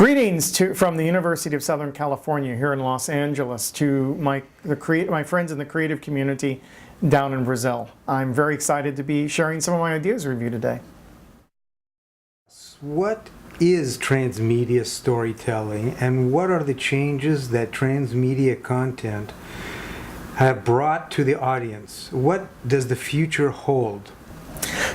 Greetings from the University of Southern California here in Los Angeles to my friends in the creative community down in Brazil. I'm very excited to be sharing some of my ideas with you today. What is transmedia storytelling, and what are the changes that transmedia content have brought to the audience? What does the future hold?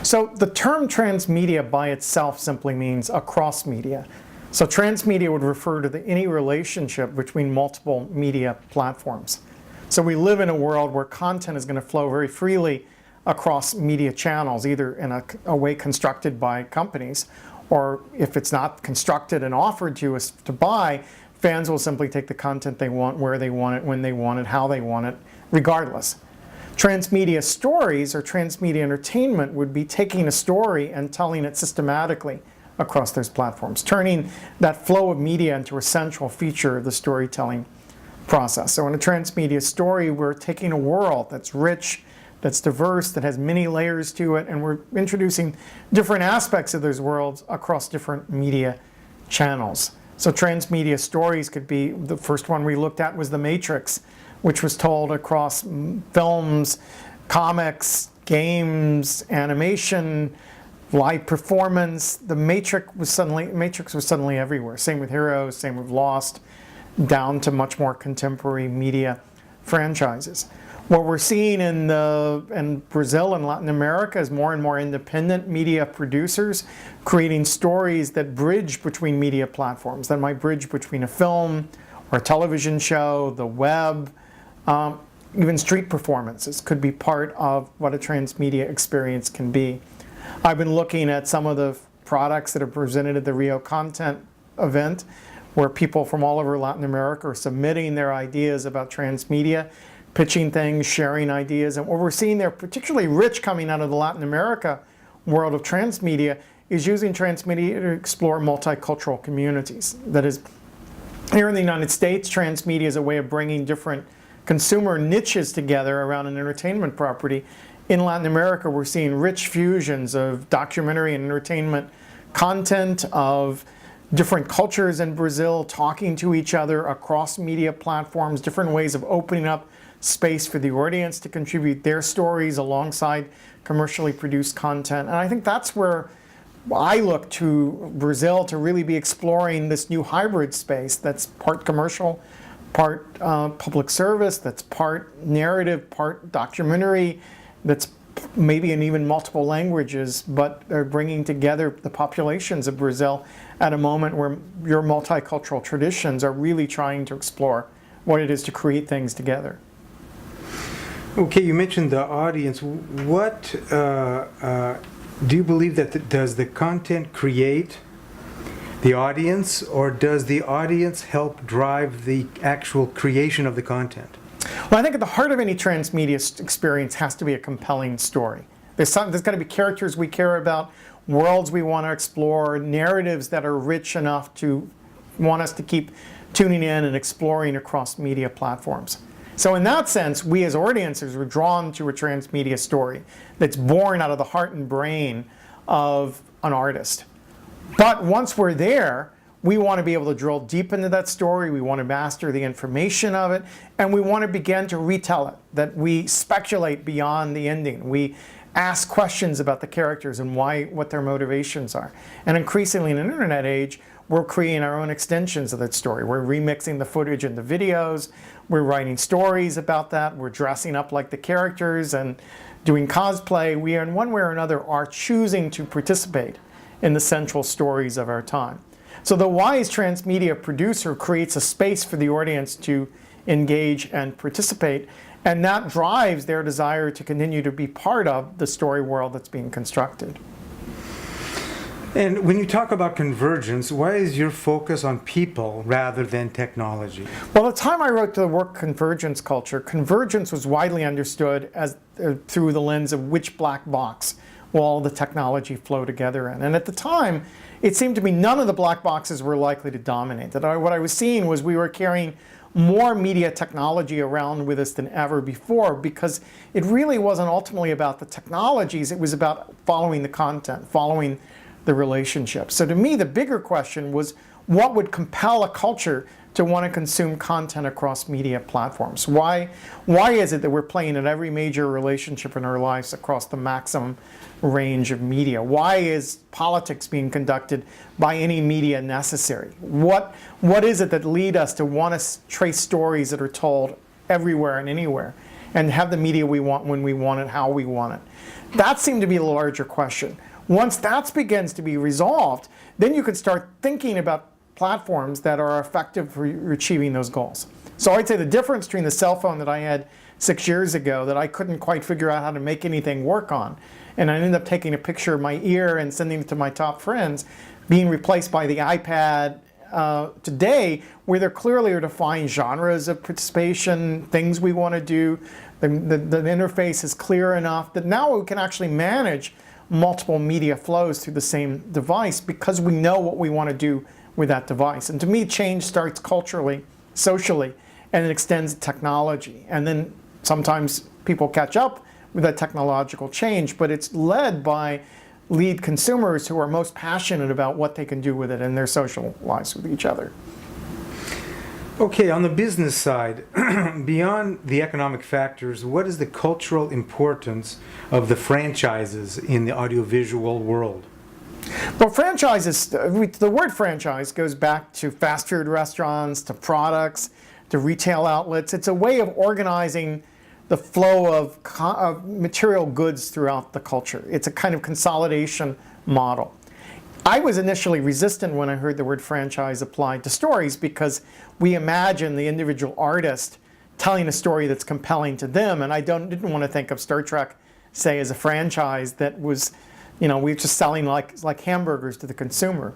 So the term transmedia by itself simply means across media. So transmedia would refer to any relationship between multiple media platforms. So we live in a world where content is going to flow very freely across media channels, either in a way constructed by companies, or if it's not constructed and offered to us to buy, fans will simply take the content they want, where they want it, when they want it, how they want it, regardless. Transmedia stories or transmedia entertainment would be taking a story and telling it systematically across those platforms, turning that flow of media into a central feature of the storytelling process. So in a transmedia story, we're taking a world that's rich, that's diverse, that has many layers to it, and we're introducing different aspects of those worlds across different media channels. So transmedia stories could be, the first one we looked at was The Matrix, which was told across films, comics, games, animation, live performance. The Matrix was suddenly everywhere. Same with Heroes, same with Lost, down to much more contemporary media franchises. What we're seeing in Brazil and Latin America is more and more independent media producers creating stories that bridge between media platforms, that might bridge between a film or a television show, the web, even street performances could be part of what a transmedia experience can be. I've been looking at some of the products that are presented at the Rio Content event, where people from all over Latin America are submitting their ideas about transmedia, pitching things, sharing ideas. And what we're seeing there, particularly rich coming out of the Latin America world of transmedia, is using transmedia to explore multicultural communities. That is, here in the United States, transmedia is a way of bringing different consumer niches together around an entertainment property. In Latin America, we're seeing rich fusions of documentary and entertainment content, of different cultures in Brazil talking to each other across media platforms, different ways of opening up space for the audience to contribute their stories alongside commercially produced content. And I think that's where I look to Brazil to really be exploring this new hybrid space that's part commercial, part public service, that's part narrative, part documentary, that's maybe in even multiple languages, but they're bringing together the populations of Brazil at a moment where your multicultural traditions are really trying to explore what it is to create things together. Okay, you mentioned the audience. What do you believe that does the content create the audience, or does the audience help drive the actual creation of the content? Well, I think at the heart of any transmedia experience has to be a compelling story. There's got to be characters we care about, worlds we want to explore, narratives that are rich enough to want us to keep tuning in and exploring across media platforms. So in that sense, we as audiences are drawn to a transmedia story that's born out of the heart and brain of an artist. But once we're there, we want to be able to drill deep into that story, we want to master the information of it, and we want to begin to retell it, that we speculate beyond the ending. We ask questions about the characters and what their motivations are. And increasingly in an internet age, we're creating our own extensions of that story. We're remixing the footage into videos, we're writing stories about that, we're dressing up like the characters and doing cosplay. We, in one way or another, are choosing to participate in the central stories of our time. So the wise transmedia producer creates a space for the audience to engage and participate, and that drives their desire to continue to be part of the story world that's being constructed. And when you talk about convergence, why is your focus on people rather than technology? Well, at the time I wrote the work Convergence Culture, convergence was widely understood as through the lens of which black box will all the technology flow together in. And at the time, it seemed to me none of the black boxes were likely to dominate. What I was seeing was we were carrying more media technology around with us than ever before, because it really wasn't ultimately about the technologies, it was about following the content, following the relationship. So to me, the bigger question was, what would compel a culture to want to consume content across media platforms? Why is it that we're playing in every major relationship in our lives across the maximum range of media? Why is politics being conducted by any media necessary? What is it that lead us to want to trace stories that are told everywhere and anywhere, and have the media we want when we want it, how we want it? That seemed to be the larger question. Once that begins to be resolved, then you can start thinking about platforms that are effective for achieving those goals. So I'd say the difference between the cell phone that I had 6 years ago that I couldn't quite figure out how to make anything work on, and I ended up taking a picture of my ear and sending it to my top friends, being replaced by the iPad today, where there clearly are defined genres of participation, things we want to do. The interface is clear enough that now we can actually manage multiple media flows through the same device because we know what we want to do with that device. And to me, change starts culturally, socially, and it extends to technology. And then sometimes people catch up with that technological change, but it's led by lead consumers who are most passionate about what they can do with it in their social lives with each other. Okay, on the business side, beyond the economic factors, what is the cultural importance of the franchises in the audiovisual world? Well, franchises, the word franchise goes back to fast food restaurants, to products, to retail outlets. It's a way of organizing the flow of material goods throughout the culture. It's a kind of consolidation model. I was initially resistant when I heard the word franchise applied to stories because we imagine the individual artist telling a story that's compelling to them, and I didn't want to think of Star Trek, say, as a franchise that was, we were just selling like hamburgers to the consumer.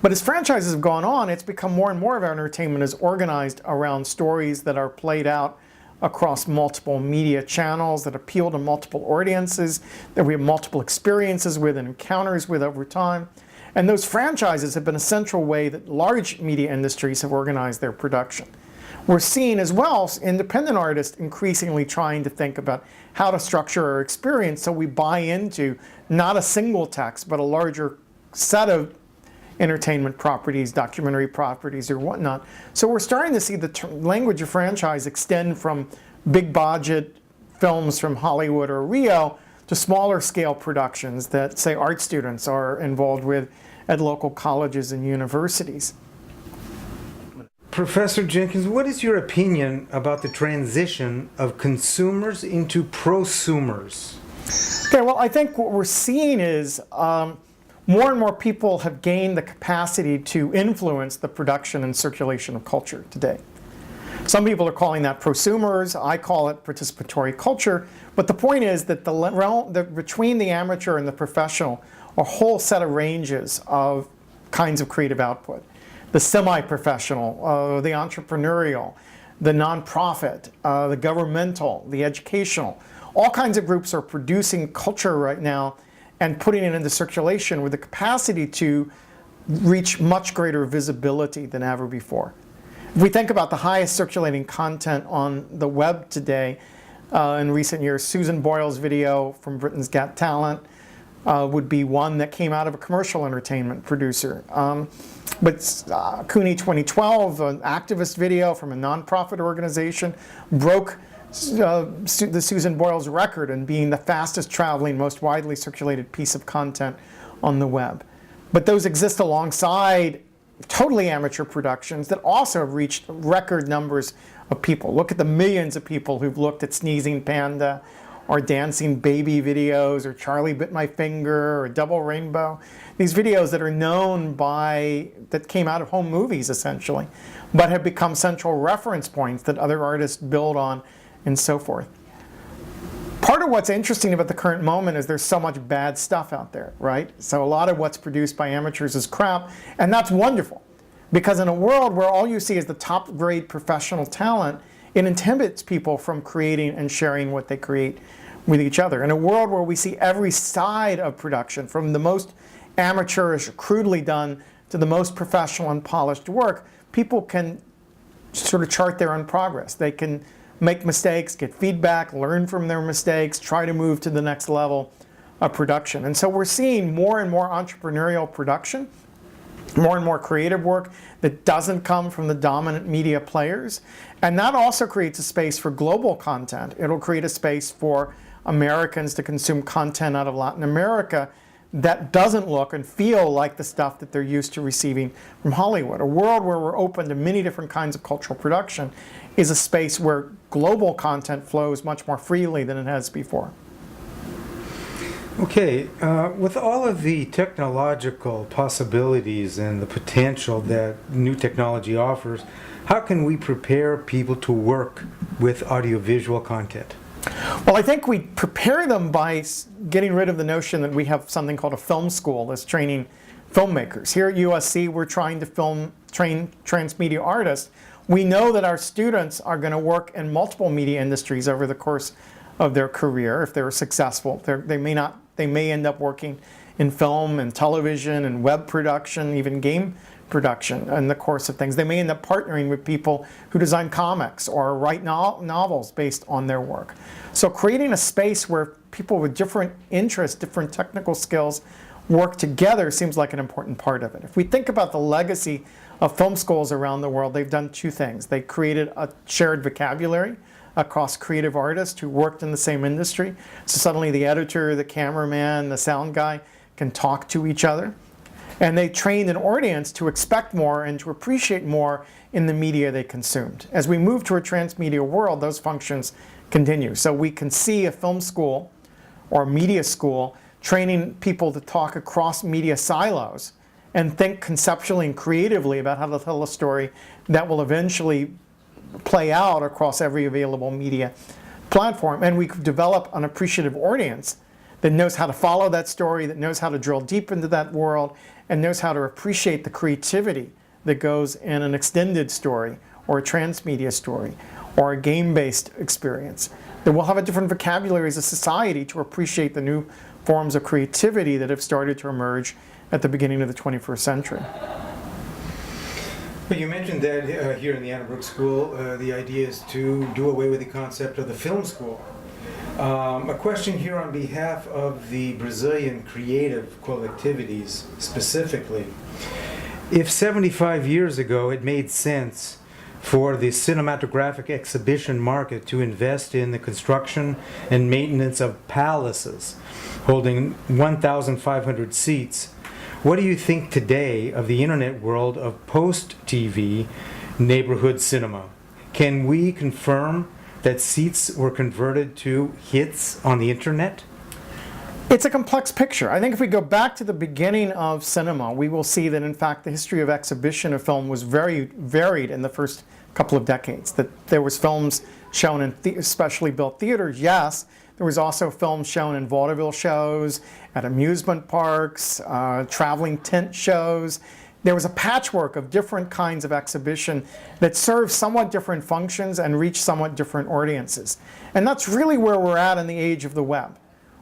But as franchises have gone on, it's become more and more of our entertainment is organized around stories that are played out across multiple media channels that appeal to multiple audiences, that we have multiple experiences with and encounters with over time. And those franchises have been a central way that large media industries have organized their production. We're seeing as well independent artists increasingly trying to think about how to structure our experience so we buy into not a single text, but a larger set of entertainment properties, documentary properties, or whatnot. So we're starting to see the language of franchise extend from big budget films from Hollywood or Rio to smaller scale productions that, say, art students are involved with at local colleges and universities. Professor Jenkins, what is your opinion about the transition of consumers into prosumers? Okay, well, I think what we're seeing is more and more people have gained the capacity to influence the production and circulation of culture today. Some people are calling that prosumers. I call it participatory culture. But the point is that between the amateur and the professional, a whole set of ranges of kinds of creative output. The semi-professional, the entrepreneurial, the nonprofit, the governmental, the educational. All kinds of groups are producing culture right now and putting it into circulation with the capacity to reach much greater visibility than ever before. If we think about the highest circulating content on the web today, in recent years, Susan Boyle's video from Britain's Got Talent would be one that came out of a commercial entertainment producer. But Cooney 2012, an activist video from a nonprofit organization, broke the Susan Boyle's record in being the fastest traveling, most widely circulated piece of content on the web. But those exist alongside totally amateur productions that also have reached record numbers of people. Look at the millions of people who've looked at Sneezing Panda or Dancing Baby videos or Charlie Bit My Finger or Double Rainbow. These videos that are known that came out of home movies essentially, but have become central reference points that other artists build on and so forth. Part of what's interesting about the current moment is there's so much bad stuff out there, right? So a lot of what's produced by amateurs is crap, and that's wonderful. Because in a world where all you see is the top grade professional talent, it inhibits people from creating and sharing what they create with each other. In a world where we see every side of production, from the most amateurish, crudely done, to the most professional and polished work, people can sort of chart their own progress. They can make mistakes, get feedback, learn from their mistakes, try to move to the next level, of production. And so we're seeing more and more entrepreneurial production, more and more creative work that doesn't come from the dominant media players. And that also creates a space for global content. It'll create a space for Americans to consume content out of Latin America that doesn't look and feel like the stuff that they're used to receiving from Hollywood. A world where we're open to many different kinds of cultural production is a space where global content flows much more freely than it has before. Okay, with all of the technological possibilities and the potential that new technology offers, how can we prepare people to work with audiovisual content? Well, I think we prepare them by getting rid of the notion that we have something called a film school that's training filmmakers. Here at USC, we're trying to train transmedia artists. We know that our students are going to work in multiple media industries over the course of their career if they're successful. They may end up working in film and television and web production, even game production in the course of things. They may end up partnering with people who design comics or write novels based on their work. So creating a space where people with different interests, different technical skills work together seems like an important part of it. If we think about the legacy of film schools around the world, they've done two things. They created a shared vocabulary across creative artists who worked in the same industry. So suddenly the editor, the cameraman, the sound guy can talk to each other. And they trained an audience to expect more and to appreciate more in the media they consumed. As we move to a transmedia world, those functions continue. So we can see a film school or a media school training people to talk across media silos and think conceptually and creatively about how to tell a story that will eventually play out across every available media platform. And we could develop an appreciative audience that knows how to follow that story, that knows how to drill deep into that world, and knows how to appreciate the creativity that goes in an extended story or a transmedia story or a game-based experience. That we'll have a different vocabulary as a society to appreciate the new forms of creativity that have started to emerge at the beginning of the 21st century. Well, you mentioned that here in the Anna Brooks School, the idea is to do away with the concept of the film school. A question here on behalf of the Brazilian creative collectivities specifically. If 75 years ago it made sense for the cinematographic exhibition market to invest in the construction and maintenance of palaces holding 1,500 seats, what do you think today of the internet world of post-TV neighborhood cinema? Can we confirm that seats were converted to hits on the internet? It's a complex picture. I think if we go back to the beginning of cinema, we will see that in fact the history of exhibition of film was very varied in the first couple of decades. That there was films shown in specially built theaters, yes. There was also films shown in vaudeville shows, at amusement parks, traveling tent shows. There was a patchwork of different kinds of exhibition that served somewhat different functions and reached somewhat different audiences. And that's really where we're at in the age of the web.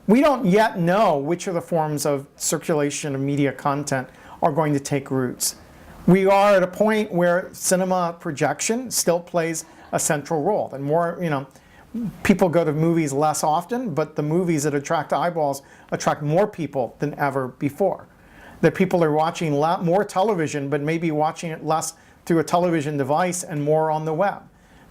We don't yet know which of the forms of circulation of media content are going to take roots. We are at a point where cinema projection still plays a central role. And more, people go to movies less often, but the movies that attract eyeballs attract more people than ever before. That people are watching more television, but maybe watching it less through a television device and more on the web.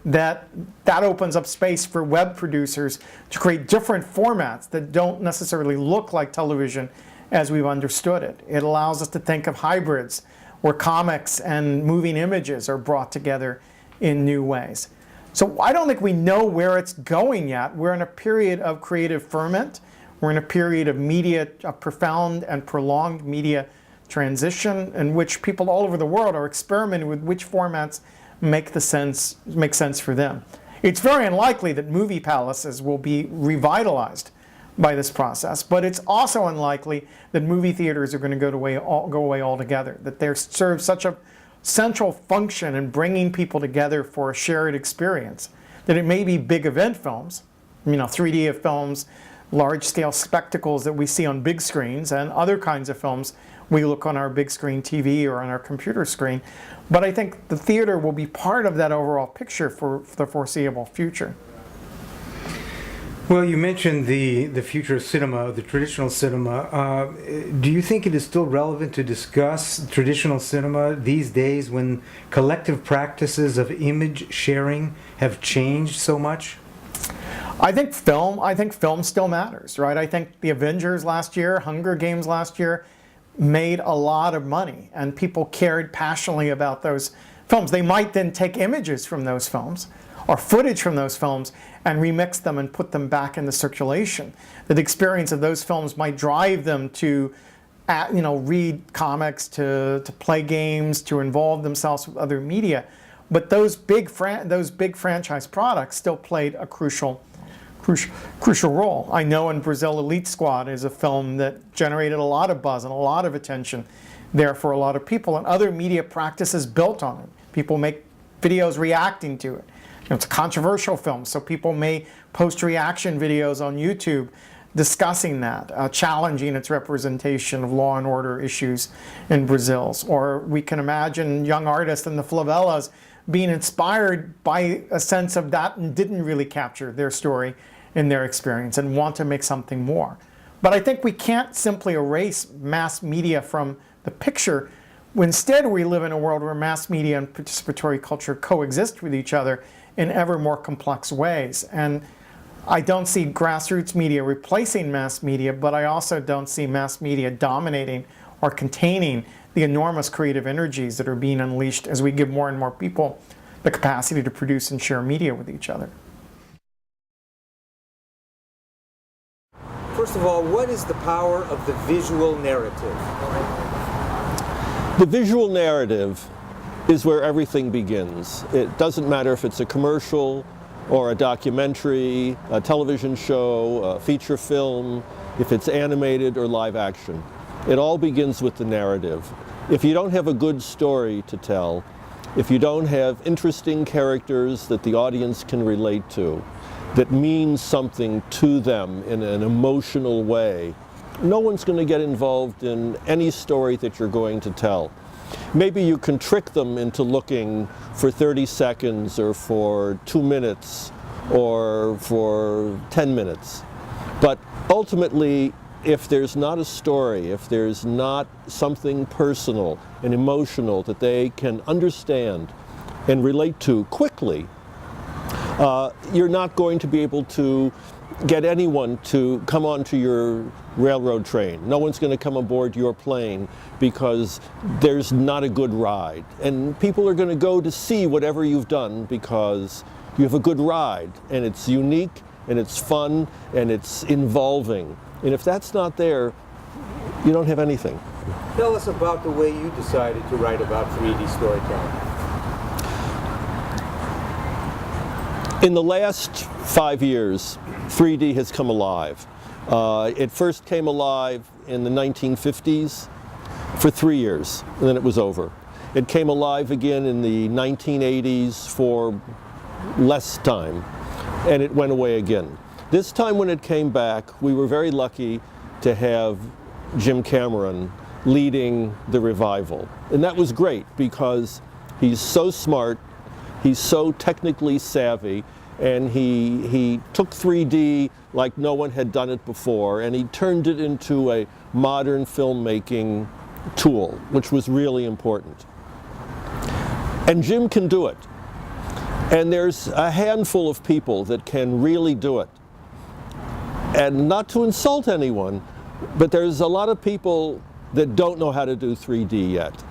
That opens up space for web producers to create different formats that don't necessarily look like television as we've understood it. It allows us to think of hybrids where comics and moving images are brought together in new ways. So I don't think we know where it's going yet. We're in a period of creative ferment. We're in a period of profound and prolonged media transition in which people all over the world are experimenting with which formats make sense for them. It's very unlikely that movie palaces will be revitalized by this process, but it's also unlikely that movie theaters are going to go away altogether, that they serve such a central function in bringing people together for a shared experience, that it may be big event films, 3D films, large-scale spectacles that we see on big screens, and other kinds of films we look on our big screen TV or on our computer screen. But I think the theater will be part of that overall picture for the foreseeable future. Well, you mentioned the future of cinema, the traditional cinema. Do you think it is still relevant to discuss traditional cinema these days when collective practices of image sharing have changed so much? I think film still matters, right? I think the Avengers last year, Hunger Games last year, made a lot of money, and people cared passionately about those films. They might then take images from those films or footage from those films and remix them and put them back into circulation. The experience of those films might drive them to read comics, to play games, to involve themselves with other media. But those big franchise products still played a crucial role. I know in Brazil, Elite Squad is a film that generated a lot of buzz and a lot of attention there for a lot of people, and other media practices built on it. People make videos reacting to it. It's a controversial film, so people may post reaction videos on YouTube discussing that, challenging its representation of law and order issues in Brazil. Or we can imagine young artists in the favelas being inspired by a sense of that and didn't really capture their story in their experience and want to make something more. But I think we can't simply erase mass media from the picture. Instead, we live in a world where mass media and participatory culture coexist with each other in ever more complex ways. And I don't see grassroots media replacing mass media, but I also don't see mass media dominating or containing the enormous creative energies that are being unleashed as we give more and more people the capacity to produce and share media with each other. First of all, what is the power of the visual narrative? The visual narrative is where everything begins. It doesn't matter if it's a commercial or a documentary, a television show, a feature film, if it's animated or live action. It all begins with the narrative. If you don't have a good story to tell, if you don't have interesting characters that the audience can relate to, that means something to them in an emotional way, no one's going to get involved in any story that you're going to tell. Maybe you can trick them into looking for 30 seconds or for 2 minutes or for 10 minutes. But ultimately, if there's not a story, if there's not something personal and emotional that they can understand and relate to quickly, you're not going to be able to get anyone to come onto your railroad train. No one's going to come aboard your plane because there's not a good ride. And people are going to go to see whatever you've done because you have a good ride, and it's unique, and it's fun, and it's involving. And if that's not there, you don't have anything. Tell us about the way you decided to write about 3D storytelling. In the last 5 years, 3D has come alive. It first came alive in the 1950s for 3 years, and then it was over. It came alive again in the 1980s for less time, and it went away again. This time when it came back, we were very lucky to have Jim Cameron leading the revival. And that was great because he's so smart, he's so technically savvy, and he took 3D like no one had done it before, and he turned it into a modern filmmaking tool, which was really important. And Jim can do it. And there's a handful of people that can really do it. And not to insult anyone, but there's a lot of people that don't know how to do 3D yet.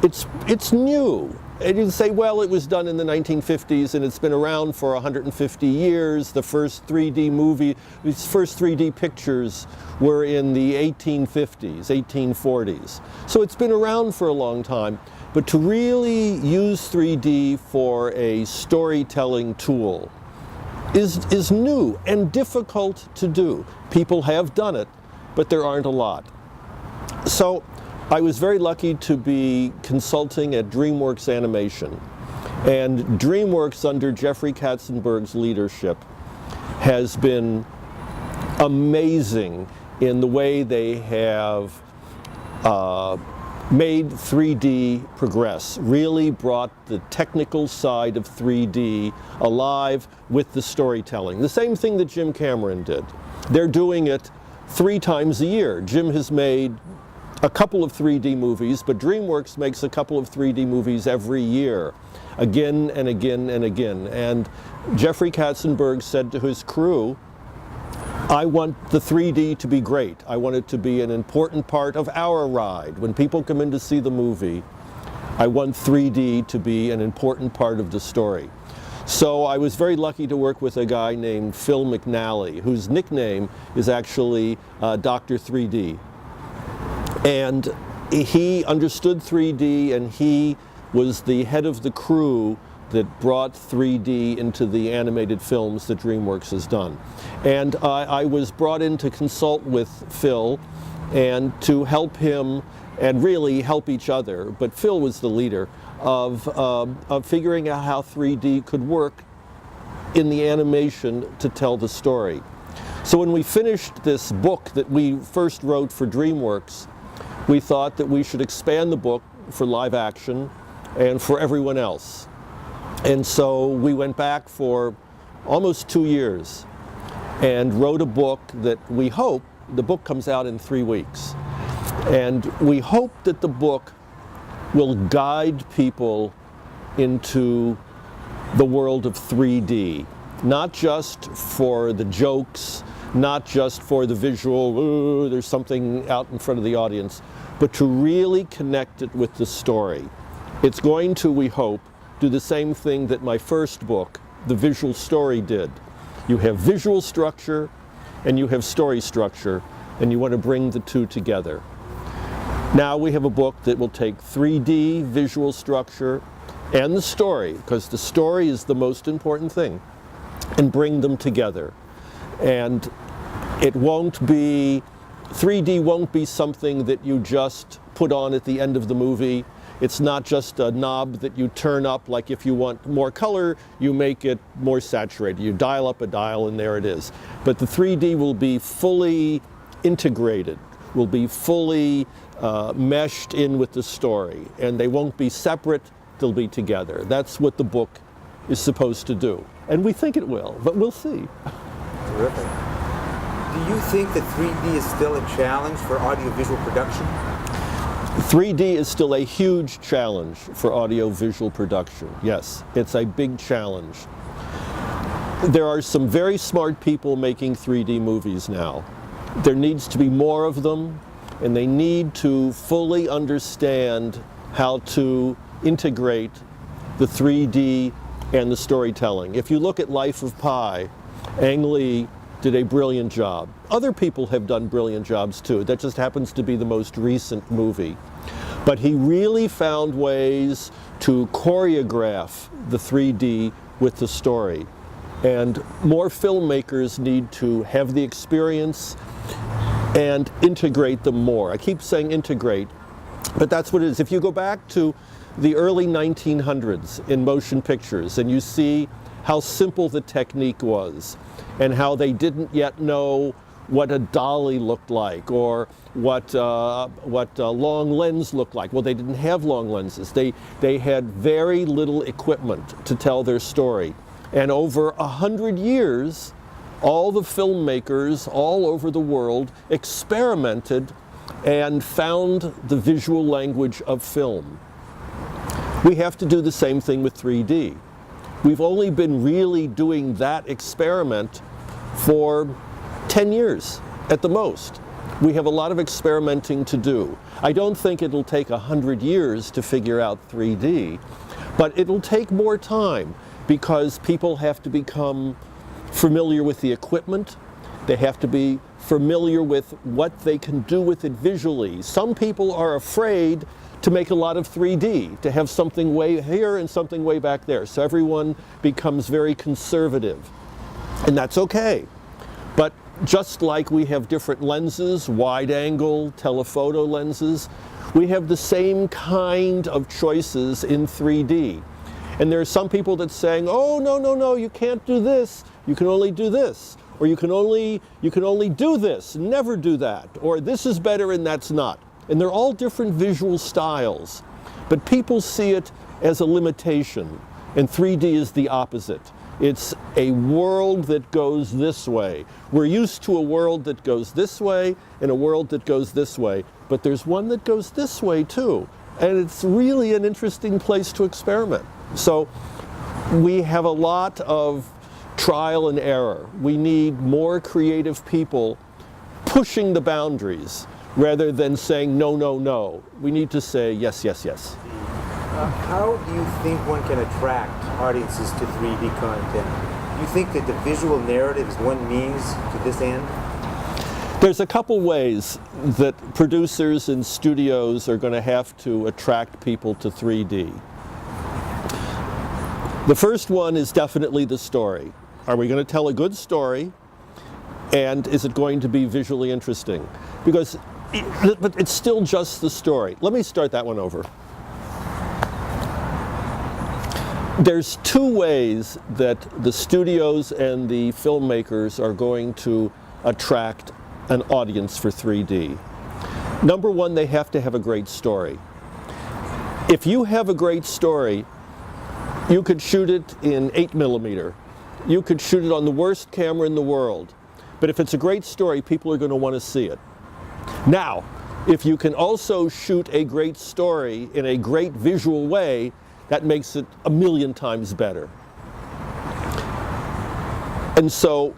It's new. And you can say, well, it was done in the 1950s and it's been around for 150 years. The first 3D movie, its first 3D pictures were in the 1850s, 1840s. So it's been around for a long time. But to really use 3D for a storytelling tool is new and difficult to do. People have done it, but there aren't a lot. So I was very lucky to be consulting at DreamWorks Animation. And DreamWorks, under Jeffrey Katzenberg's leadership, has been amazing in the way they have made 3D progress, really brought the technical side of 3D alive with the storytelling. The same thing that Jim Cameron did. They're doing it 3 times a year. Jim has made a couple of 3D movies, but DreamWorks makes a couple of 3D movies every year, again and again and again. And Jeffrey Katzenberg said to his crew, I want the 3D to be great. I want it to be an important part of our ride. When people come in to see the movie, I want 3D to be an important part of the story. So I was very lucky to work with a guy named Phil McNally, whose nickname is actually Dr. 3D. And he understood 3D, and he was the head of the crew that brought 3D into the animated films that DreamWorks has done. And I was brought in to consult with Phil and to help him and really help each other, but Phil was the leader of figuring out how 3D could work in the animation to tell the story. So when we finished this book that we first wrote for DreamWorks, we thought that we should expand the book for live action and for everyone else. And so we went back for almost 2 years and wrote a book that we hope, the book comes out in 3 weeks, and we hope that the book will guide people into the world of 3D, not just for the jokes, not just for the visual, ooh, there's something out in front of the audience, but to really connect it with the story. It's going to, we hope, do the same thing that my first book, The Visual Story, did. You have visual structure and you have story structure, and you want to bring the two together. Now we have a book that will take 3D visual structure and the story, because the story is the most important thing, and bring them together. And it won't be, 3D won't be something that you just put on at the end of the movie. It's not just a knob that you turn up, like if you want more color, you make it more saturated. You dial up a dial and there it is. But the 3D will be fully integrated, will be fully meshed in with the story, and they won't be separate, they'll be together. That's what the book is supposed to do. And we think it will, but we'll see. Terrific. Do you think that 3D is still a challenge for audiovisual production? 3D is still a huge challenge for audiovisual production. Yes, it's a big challenge. There are some very smart people making 3D movies now. There needs to be more of them, and they need to fully understand how to integrate the 3D and the storytelling. If you look at Life of Pi, Ang Lee did a brilliant job. Other people have done brilliant jobs too. That just happens to be the most recent movie. But he really found ways to choreograph the 3D with the story. And more filmmakers need to have the experience and integrate them more. I keep saying integrate, but that's what it is. If you go back to the early 1900s in motion pictures and you see how simple the technique was, and how they didn't yet know what a dolly looked like, or what a long lens looked like. Well, they didn't have long lenses. They had very little equipment to tell their story. And over 100 years, all the filmmakers all over the world experimented and found the visual language of film. We have to do the same thing with 3D. We've only been really doing that experiment for 10 years at the most. We have a lot of experimenting to do. I don't think it'll take 100 years to figure out 3D, but it'll take more time because people have to become familiar with the equipment. They have to be familiar with what they can do with it visually. Some people are afraid to make a lot of 3D, to have something way here and something way back there. So everyone becomes very conservative, and that's okay. But just like we have different lenses, wide angle, telephoto lenses, we have the same kind of choices in 3D. And there are some people that saying, oh, no, you can't do this. You can only do this. Or you can only do this, never do that. Or this is better and that's not. and they're all different visual styles. But people see it as a limitation, and 3D is the opposite. It's a world that goes this way. We're used to a world that goes this way and a world that goes this way, but there's one that goes this way too. And it's really an interesting place to experiment. So we have a lot of trial and error. We need more creative people pushing the boundaries rather than saying no, no, no. We need to say yes, yes, yes. How do you think one can attract audiences to 3D content? Do you think that the visual narrative is one means to this end? There's a couple ways that producers and studios are going to have to attract people to 3D. The first one is definitely the story. Are we going to tell a good story, and is it going to be visually interesting? But it's still just the story. Let me start that one over. There's two ways that the studios and the filmmakers are going to attract an audience for 3D. Number one, they have to have a great story. If you have a great story, you could shoot it in 8mm. You could shoot it on the worst camera in the world. But if it's a great story, people are going to want to see it. Now, if you can also shoot a great story in a great visual way, that makes it 1,000,000 times better. And so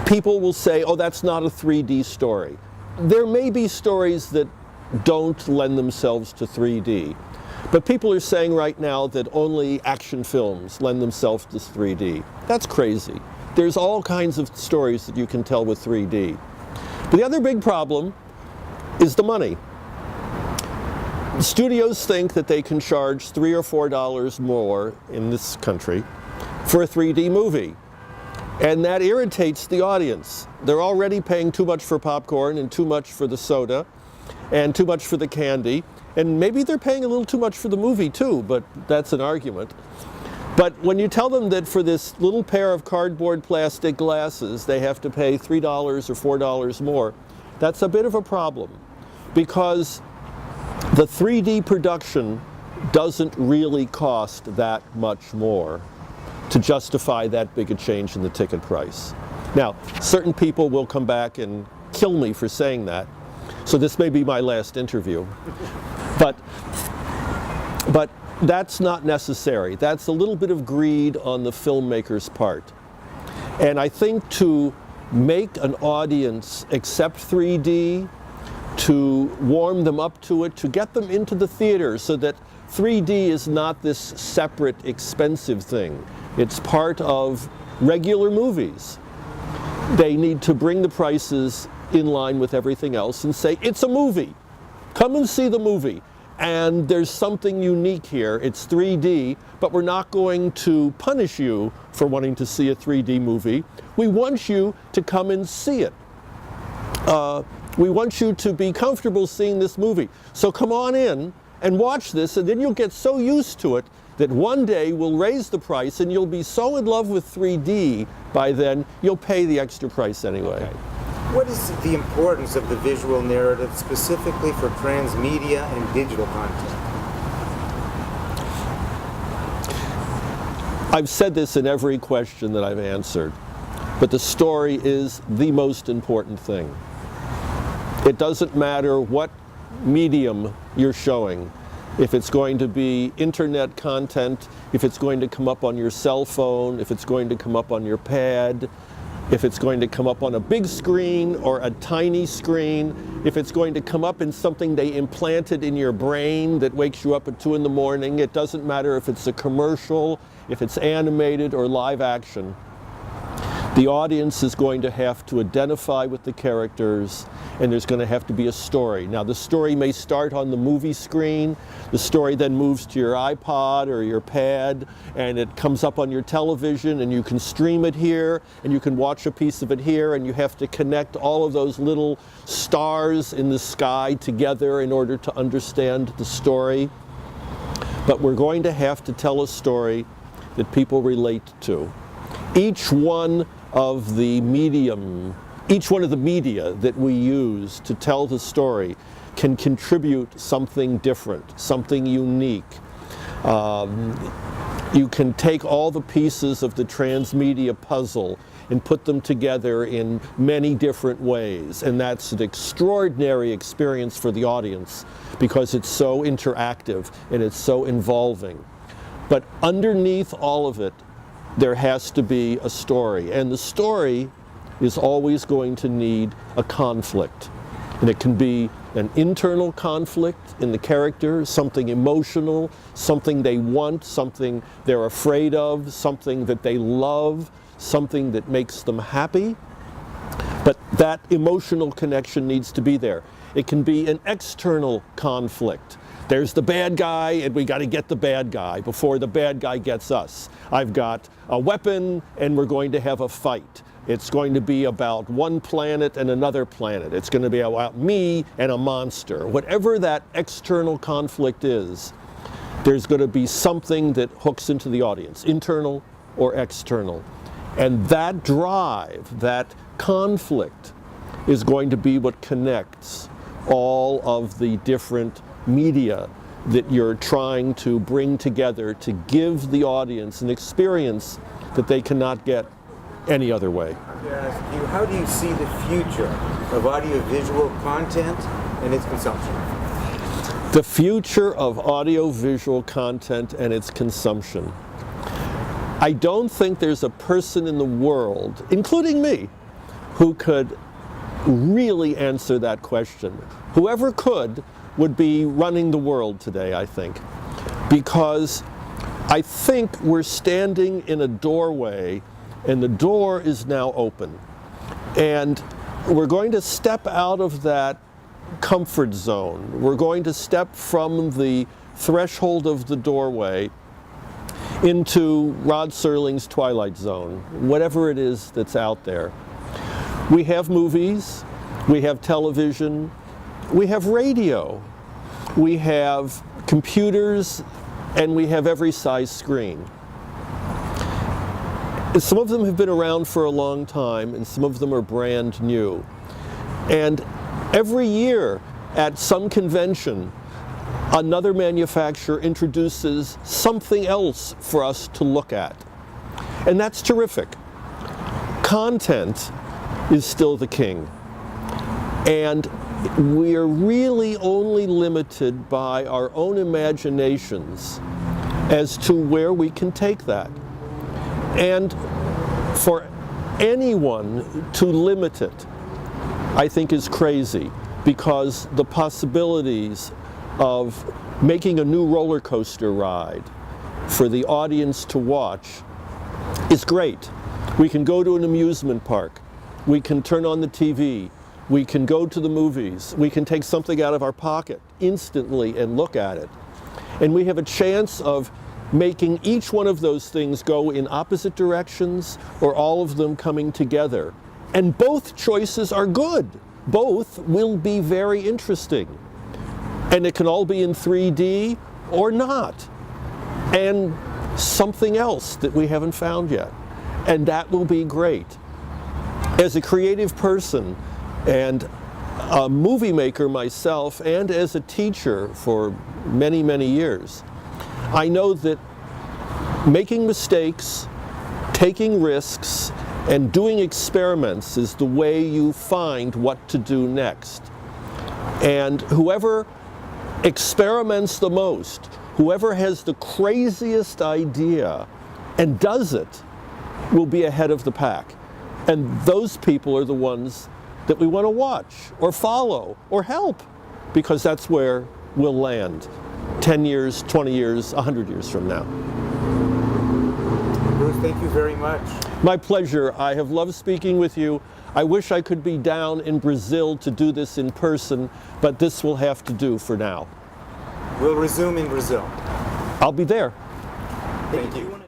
people will say, oh, that's not a 3D story. There may be stories that don't lend themselves to 3D. But people are saying right now that only action films lend themselves to 3D. That's crazy. There's all kinds of stories that you can tell with 3D. But the other big problem is the money. Studios think that they can charge $3 or $4 more in this country for a 3D movie. And that irritates the audience. They're already paying too much for popcorn and too much for the soda and too much for the candy. And maybe they're paying a little too much for the movie too, but that's an argument. But when you tell them that for this little pair of cardboard plastic glasses, they have to pay $3 or $4 more, that's a bit of a problem, because the 3D production doesn't really cost that much more to justify that big a change in the ticket price. Now, certain people will come back and kill me for saying that, so this may be my last interview. But that's not necessary. That's a little bit of greed on the filmmaker's part. And I think to make an audience accept 3D, to warm them up to it, to get them into the theater so that 3D is not this separate, expensive thing. It's part of regular movies. They need to bring the prices in line with everything else and say, it's a movie. Come and see the movie. And there's something unique here. It's 3D, but we're not going to punish you for wanting to see a 3D movie. We want you to come and see it. We want you to be comfortable seeing this movie. So come on in and watch this, and then you'll get so used to it that one day we'll raise the price and you'll be so in love with 3D by then, you'll pay the extra price anyway. Okay. What is the importance of the visual narrative specifically for transmedia and digital content? I've said this in every question that I've answered, but the story is the most important thing. It doesn't matter what medium you're showing. If it's going to be internet content, if it's going to come up on your cell phone, if it's going to come up on your pad, if it's going to come up on a big screen or a tiny screen, if it's going to come up in something they implanted in your brain that wakes you up at 2 in the morning, it doesn't matter if it's a commercial, if it's animated or live action. The audience is going to have to identify with the characters, and there's going to have to be a story. Now, the story may start on the movie screen, the story then moves to your iPod or your pad, and it comes up on your television, and you can stream it here, and you can watch a piece of it here, and you have to connect all of those little stars in the sky together in order to understand the story. But we're going to have to tell a story that people relate to. Each one of the media that we use to tell the story can contribute something different, something unique. You can take all the pieces of the transmedia puzzle and put them together in many different ways, and that's an extraordinary experience for the audience because it's so interactive and it's so involving. But underneath all of it, there has to be a story, and the story is always going to need a conflict. And it can be an internal conflict in the character, something emotional, something they want, something they're afraid of, something that they love, something that makes them happy. But that emotional connection needs to be there. It can be an external conflict. There's the bad guy, and we got to get the bad guy before the bad guy gets us. I've got a weapon, and we're going to have a fight. It's going to be about one planet and another planet. It's going to be about me and a monster. Whatever that external conflict is, there's going to be something that hooks into the audience, internal or external. And that drive, that conflict, is going to be what connects all of the different media that you're trying to bring together to give the audience an experience that they cannot get any other way. I'm going to ask you, how do you see the future of audiovisual content and its consumption? The future of audiovisual content and its consumption. I don't think there's a person in the world, including me, who could really answer that question. Whoever could would be running the world today, I think, because I think we're standing in a doorway, and the door is now open. And we're going to step out of that comfort zone. We're going to step from the threshold of the doorway into Rod Serling's Twilight Zone, whatever it is that's out there. We have movies, we have television, we have radio, we have computers, and we have every size screen. Some of them have been around for a long time, and some of them are brand new. And every year at some convention, another manufacturer introduces something else for us to look at. And that's terrific. Content is still the king. And we are really only limited by our own imaginations as to where we can take that. And for anyone to limit it, I think is crazy, because the possibilities of making a new roller coaster ride for the audience to watch is great. We can go to an amusement park, we can turn on the TV, we can go to the movies, we can take something out of our pocket instantly and look at it. And we have a chance of making each one of those things go in opposite directions, or all of them coming together. And both choices are good. Both will be very interesting. And it can all be in 3D or not. And something else that we haven't found yet. And that will be great. As a creative person and a movie maker myself, and as a teacher for many, many years, I know that making mistakes, taking risks, and doing experiments is the way you find what to do next. And whoever experiments the most, whoever has the craziest idea and does it, will be ahead of the pack. And those people are the ones that we want to watch or follow or help, because that's where we'll land 10 years, 20 years, 100 years from now. Bruce, thank you very much. My pleasure. I have loved speaking with you. I wish I could be down in Brazil to do this in person, but this will have to do for now. We'll resume in Brazil. I'll be there. Thank you.